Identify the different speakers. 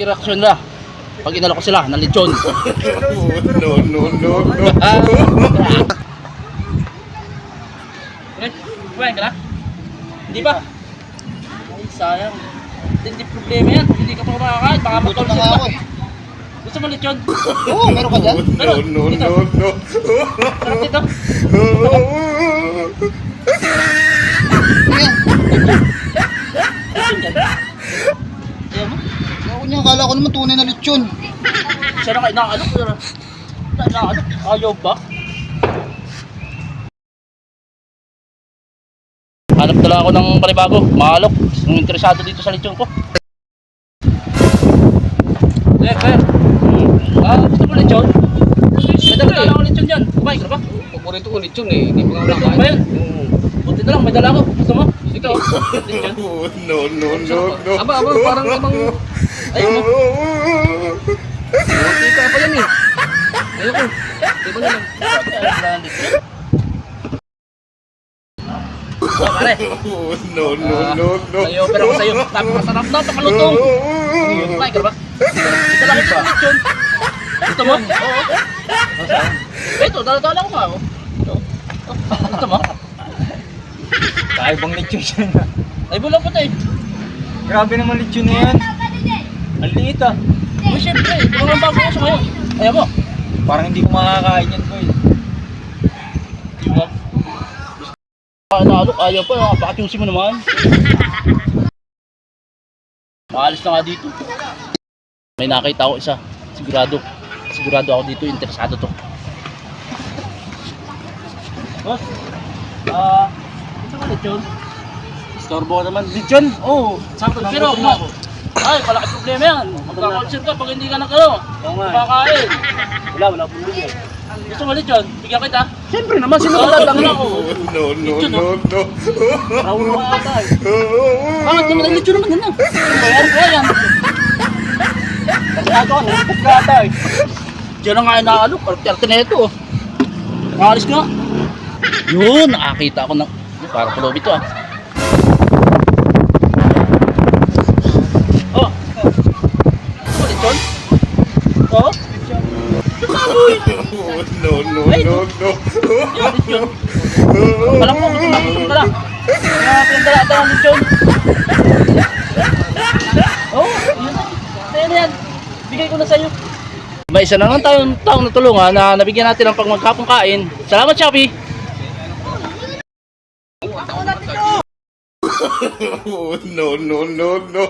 Speaker 1: magiging reaksyon nila pag inalok ko sila ng lechon.
Speaker 2: No.
Speaker 1: Kumain ka na? Hindi ba? Ay, sayang. Hindi problema yan. Hindi ka pa makakain. Baka
Speaker 3: Gutom na
Speaker 1: matulsin
Speaker 3: nga
Speaker 1: ka.
Speaker 3: ako eh.
Speaker 1: Gusto mo lechon?
Speaker 3: Oo, meron ka dyan?
Speaker 1: Meron. Dito. Sarap dito.
Speaker 3: Ayan.
Speaker 1: Lechon dyan. Ayaw mo?
Speaker 3: Ako niya, akala ko naman tunay na lechon.
Speaker 1: Siya na kayo nakaalok. Nakaalok. Ayaw ba? Hanap talaga ako ng panibago. Maalok. Yung interesado dito sa lechon ko. Kaya. Gusto mo lechon? May dala ako lechon dyan. Kumain ka na ba?
Speaker 2: Paborito ko lechon eh. Hindi pa nga
Speaker 1: Lechon ba yan? Buti na lang, may dala ako. Gusto mo? Ikaw? Lechon?
Speaker 2: No. Aba, parang namang...
Speaker 1: Ayaw mo?
Speaker 2: Tika pa yan eh. Ayoko. Diba na lang?
Speaker 1: Pare.
Speaker 2: No.
Speaker 1: May opera ko sa'yo. Napakasarap na, pakalutong. Kumain ka na ba? Dala ko sa lechon. Gusto mo? Oo. Ito, dala ko nga. Gusto mo?
Speaker 3: Kaibang lechon siya na.
Speaker 1: Ay, bulang puti.
Speaker 3: Grabe naman lechon na yan. Ang liit ah.
Speaker 1: Uy, syempre. Ito lang bago ko sa ngayon. Ayaw mo?
Speaker 3: Parang hindi ko makakain yan boy.
Speaker 1: Yung nga. Naalok, ayaw pa. Napaka-choosy mo naman. Maalis na nga dito. May nakita ako isa. Sigurado ako dito. Interesado to. Boss, gusto mo lechon? Storbo ka naman. Lechon? Oo. Sakto na. Pero, ay, palaki problema yan. Magkakonsert ka pag hindi ka nakano. Kumakain. Wala problema. Gusto mo lechon? Bigyan kita. Siyempre naman, sino ka lang ako.
Speaker 2: No.
Speaker 1: Raulo ka ata eh. Bakit naman ang lechon naman yan lang? Bayaran ko yan. Kasi ako, nalipot ka ata eh. Diyan na nga yung naalok. Karte na ito oh. Nakalis nga. Yun, nakakita ako ng... Parang pulob ito ah. Oh. Ano lechon? Oo? Baboy!
Speaker 2: No.
Speaker 1: Yung lechon. Alam mo, gutom ka lang. Kaya pinadala ata ng lechon. Oo, yun. Sa'yo na yan. Bigay ko na sa'yo. May isa na lang taong natulungan na nabigyan natin ng pagmagkapong kain. Salamat, Shopee!
Speaker 2: No.